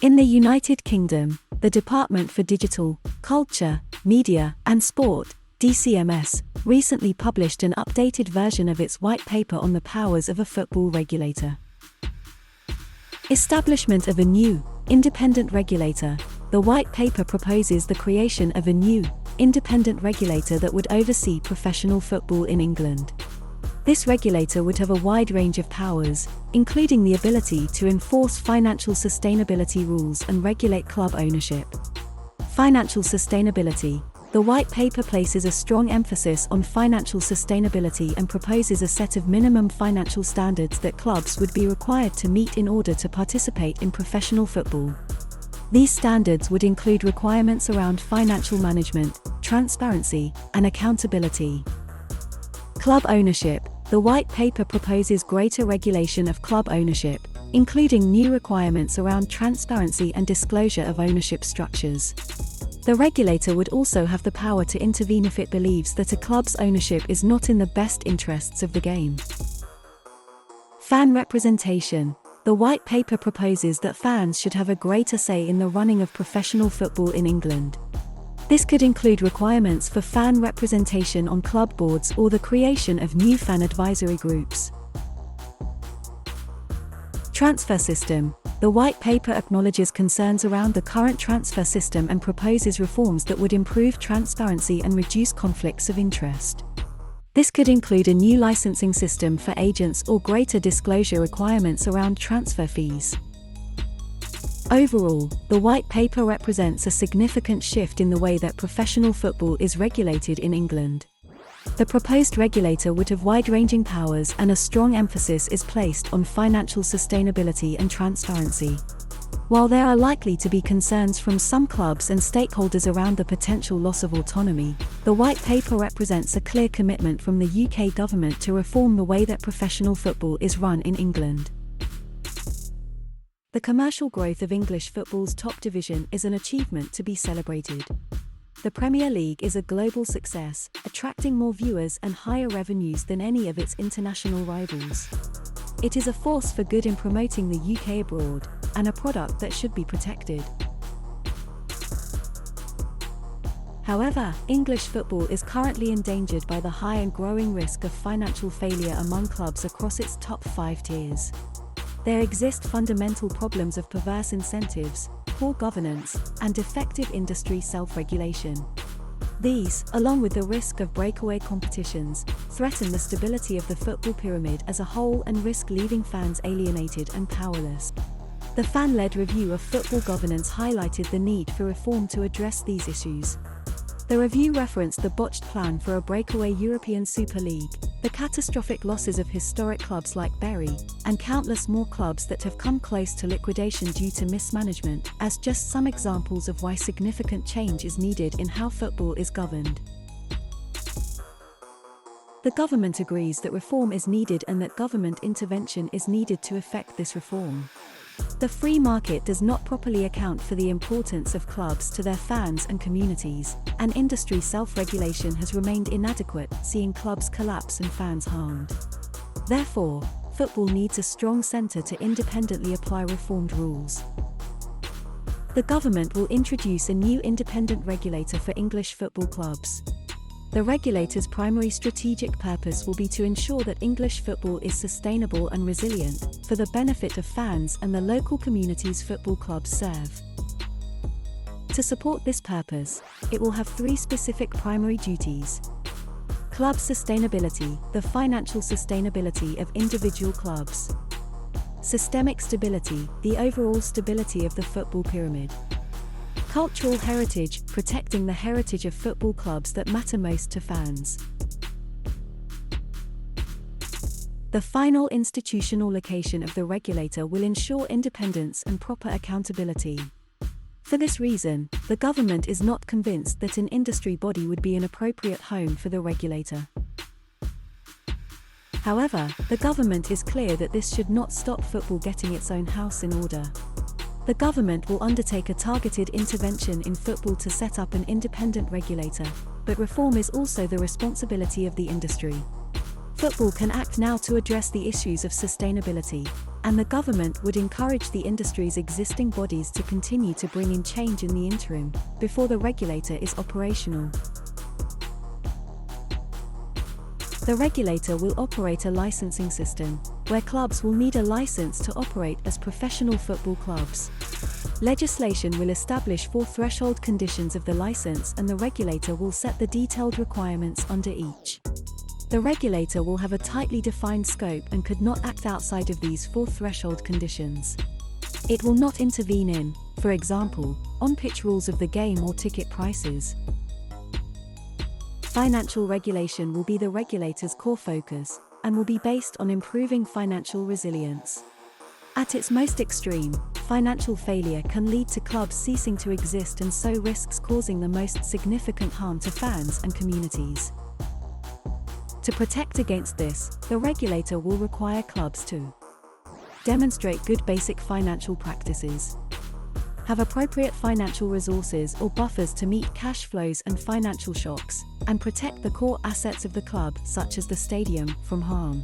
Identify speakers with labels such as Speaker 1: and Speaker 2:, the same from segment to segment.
Speaker 1: In the United Kingdom, the Department for Digital, Culture, Media and Sport, DCMS, recently published an updated version of its white paper on the powers of a football regulator. Establishment of a new, independent regulator. The white paper proposes the creation of a new, independent regulator that would oversee professional football in England. This regulator would have a wide range of powers, including the ability to enforce financial sustainability rules and regulate club ownership. Financial sustainability. The white paper places a strong emphasis on financial sustainability and proposes a set of minimum financial standards that clubs would be required to meet in order to participate in professional football. These standards would include requirements around financial management, transparency, and accountability. Club ownership. The white paper proposes greater regulation of club ownership, including new requirements around transparency and disclosure of ownership structures. The regulator would also have the power to intervene if it believes that a club's ownership is not in the best interests of the game. Fan representation. The white paper proposes that fans should have a greater say in the running of professional football in England. This could include requirements for fan representation on club boards or the creation of new fan advisory groups. Transfer system. The white paper acknowledges concerns around the current transfer system and proposes reforms that would improve transparency and reduce conflicts of interest. This could include a new licensing system for agents or greater disclosure requirements around transfer fees. Overall, the white paper represents a significant shift in the way that professional football is regulated in England. The proposed regulator would have wide-ranging powers and a strong emphasis is placed on financial sustainability and transparency. While there are likely to be concerns from some clubs and stakeholders around the potential loss of autonomy, the white paper represents a clear commitment from the UK government to reform the way that professional football is run in England. The commercial growth of English football's top division is an achievement to be celebrated. The Premier League is a global success, attracting more viewers and higher revenues than any of its international rivals. It is a force for good in promoting the UK abroad, and a product that should be protected. However, English football is currently endangered by the high and growing risk of financial failure among clubs across its top 5 tiers. There exist fundamental problems of perverse incentives, poor governance, and defective industry self-regulation. These, along with the risk of breakaway competitions, threaten the stability of the football pyramid as a whole and risk leaving fans alienated and powerless. The fan-led review of football governance highlighted the need for reform to address these issues. The review referenced the botched plan for a breakaway European Super League, the catastrophic losses of historic clubs like Bury, and countless more clubs that have come close to liquidation due to mismanagement, as just some examples of why significant change is needed in how football is governed. The government agrees that reform is needed and that government intervention is needed to effect this reform. The free market does not properly account for the importance of clubs to their fans and communities, and industry self-regulation has remained inadequate, seeing clubs collapse and fans harmed. Therefore, football needs a strong centre to independently apply reformed rules. The government will introduce a new independent regulator for English football clubs. The regulator's primary strategic purpose will be to ensure that English football is sustainable and resilient, for the benefit of fans and the local communities football clubs serve. To support this purpose, it will have 3 specific primary duties. Club sustainability, the financial sustainability of individual clubs. Systemic stability, the overall stability of the football pyramid. Cultural heritage, protecting the heritage of football clubs that matter most to fans. The final institutional location of the regulator will ensure independence and proper accountability. For this reason, the government is not convinced that an industry body would be an appropriate home for the regulator. However, the government is clear that this should not stop football getting its own house in order. The government will undertake a targeted intervention in football to set up an independent regulator, but reform is also the responsibility of the industry. Football can act now to address the issues of sustainability, and the government would encourage the industry's existing bodies to continue to bring in change in the interim, before the regulator is operational. The regulator will operate a licensing system, where clubs will need a license to operate as professional football clubs. Legislation will establish 4 threshold conditions of the license, and the regulator will set the detailed requirements under each. The regulator will have a tightly defined scope and could not act outside of these 4 threshold conditions. It will not intervene in, for example, on-pitch rules of the game or ticket prices. Financial regulation will be the regulator's core focus, and will be based on improving financial resilience. At its most extreme, financial failure can lead to clubs ceasing to exist and so risks causing the most significant harm to fans and communities. To protect against this, the regulator will require clubs to demonstrate good basic financial practices, have appropriate financial resources or buffers to meet cash flows and financial shocks, and protect the core assets of the club, such as the stadium, from harm.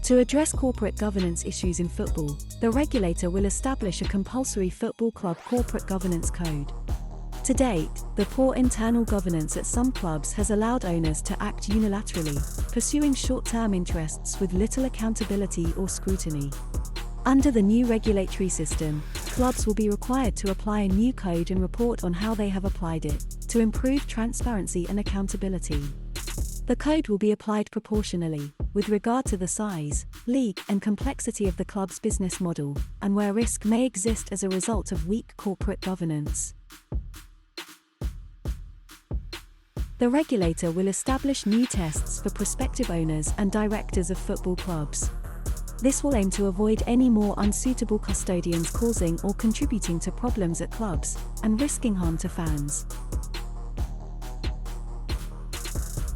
Speaker 1: To address corporate governance issues in football, the regulator will establish a compulsory football club corporate governance code. To date, the poor internal governance at some clubs has allowed owners to act unilaterally, pursuing short-term interests with little accountability or scrutiny. Under the new regulatory system, clubs will be required to apply a new code and report on how they have applied it, to improve transparency and accountability. The code will be applied proportionally, with regard to the size, league, and complexity of the club's business model, and where risk may exist as a result of weak corporate governance. The regulator will establish new tests for prospective owners and directors of football clubs. This will aim to avoid any more unsuitable custodians causing or contributing to problems at clubs, and risking harm to fans.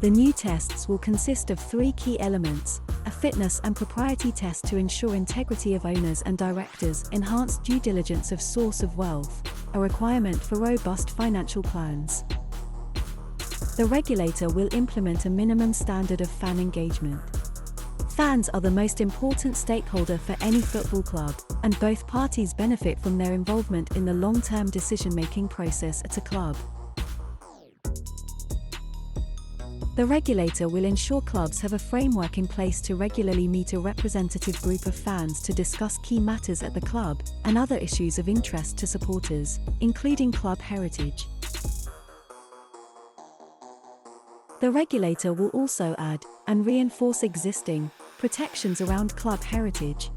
Speaker 1: The new tests will consist of 3 key elements: a fitness and propriety test to ensure integrity of owners and directors, enhanced due diligence of source of wealth, a requirement for robust financial plans. The regulator will implement a minimum standard of fan engagement. Fans are the most important stakeholder for any football club, and both parties benefit from their involvement in the long-term decision-making process at a club. The regulator will ensure clubs have a framework in place to regularly meet a representative group of fans to discuss key matters at the club, and other issues of interest to supporters, including club heritage. The regulator will also add, and reinforce existing, protections around club heritage.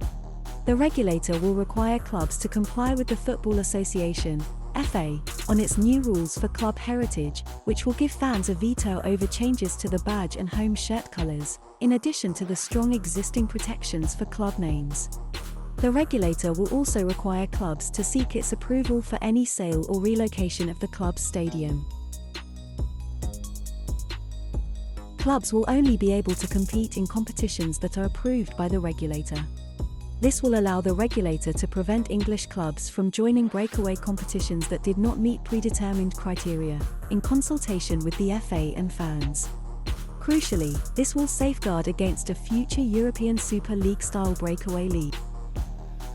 Speaker 1: The regulator will require clubs to comply with the Football Association, FA, on its new rules for club heritage, which will give fans a veto over changes to the badge and home shirt colours, in addition to the strong existing protections for club names. The regulator will also require clubs to seek its approval for any sale or relocation of the club's stadium. Clubs will only be able to compete in competitions that are approved by the regulator. This will allow the regulator to prevent English clubs from joining breakaway competitions that did not meet predetermined criteria, in consultation with the FA and fans. Crucially, this will safeguard against a future European Super League-style breakaway league.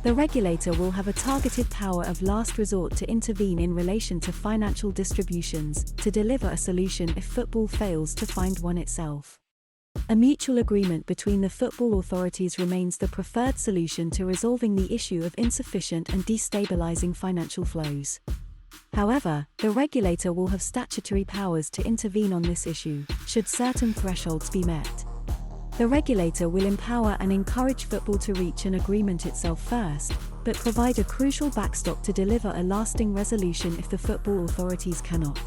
Speaker 1: The regulator will have a targeted power of last resort to intervene in relation to financial distributions, to deliver a solution if football fails to find one itself. A mutual agreement between the football authorities remains the preferred solution to resolving the issue of insufficient and destabilizing financial flows. However, the regulator will have statutory powers to intervene on this issue, should certain thresholds be met. The regulator will empower and encourage football to reach an agreement itself first, but provide a crucial backstop to deliver a lasting resolution if the football authorities cannot.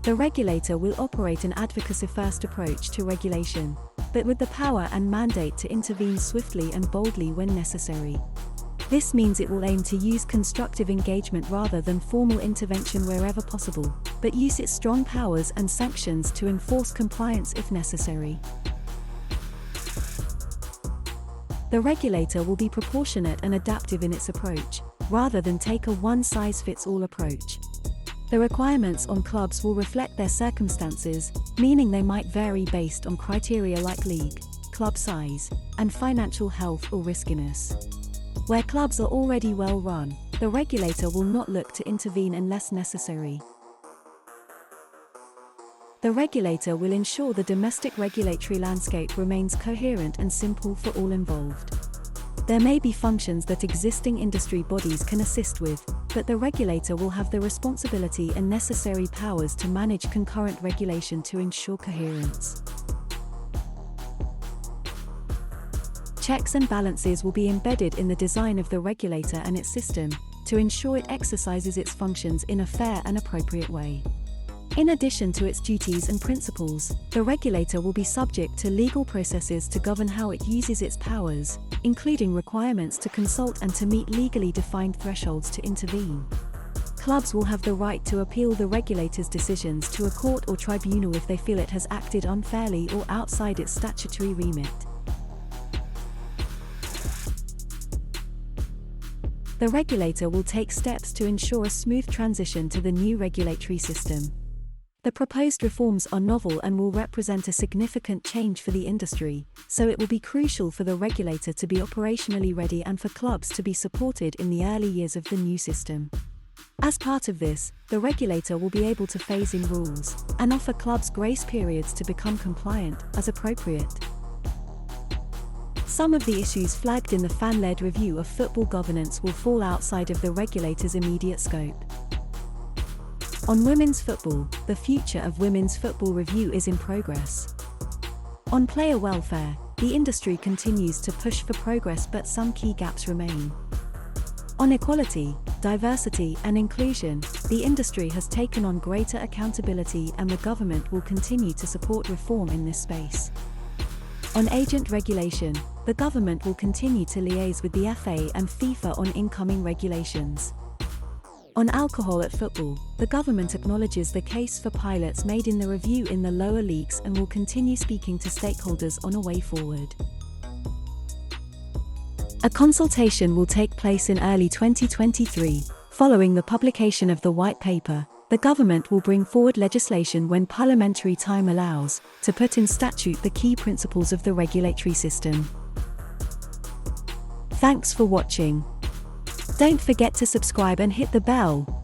Speaker 1: The regulator will operate an advocacy-first approach to regulation, but with the power and mandate to intervene swiftly and boldly when necessary. This means it will aim to use constructive engagement rather than formal intervention wherever possible, but use its strong powers and sanctions to enforce compliance if necessary. The regulator will be proportionate and adaptive in its approach, rather than take a one-size-fits-all approach. The requirements on clubs will reflect their circumstances, meaning they might vary based on criteria like league, club size, and financial health or riskiness. Where clubs are already well run, the regulator will not look to intervene unless necessary. The regulator will ensure the domestic regulatory landscape remains coherent and simple for all involved. There may be functions that existing industry bodies can assist with, but the regulator will have the responsibility and necessary powers to manage concurrent regulation to ensure coherence. Checks and balances will be embedded in the design of the regulator and its system, to ensure it exercises its functions in a fair and appropriate way. In addition to its duties and principles, the regulator will be subject to legal processes to govern how it uses its powers, including requirements to consult and to meet legally defined thresholds to intervene. Clubs will have the right to appeal the regulator's decisions to a court or tribunal if they feel it has acted unfairly or outside its statutory remit. The regulator will take steps to ensure a smooth transition to the new regulatory system. The proposed reforms are novel and will represent a significant change for the industry, so it will be crucial for the regulator to be operationally ready and for clubs to be supported in the early years of the new system. As part of this, the regulator will be able to phase in rules and offer clubs grace periods to become compliant, as appropriate. Some of the issues flagged in the fan-led review of football governance will fall outside of the regulator's immediate scope. On women's football, the future of women's football review is in progress. On player welfare, the industry continues to push for progress, but some key gaps remain. On equality, diversity, and inclusion, the industry has taken on greater accountability and the government will continue to support reform in this space. On agent regulation, the government will continue to liaise with the FA and FIFA on incoming regulations. On alcohol at football, the government acknowledges the case for pilots made in the review in the lower leagues and will continue speaking to stakeholders on a way forward. A consultation will take place in early 2023. Following the publication of the white paper, the government will bring forward legislation when parliamentary time allows, to put in statute the key principles of the regulatory system. Thanks for watching. Don't forget to subscribe and hit the bell.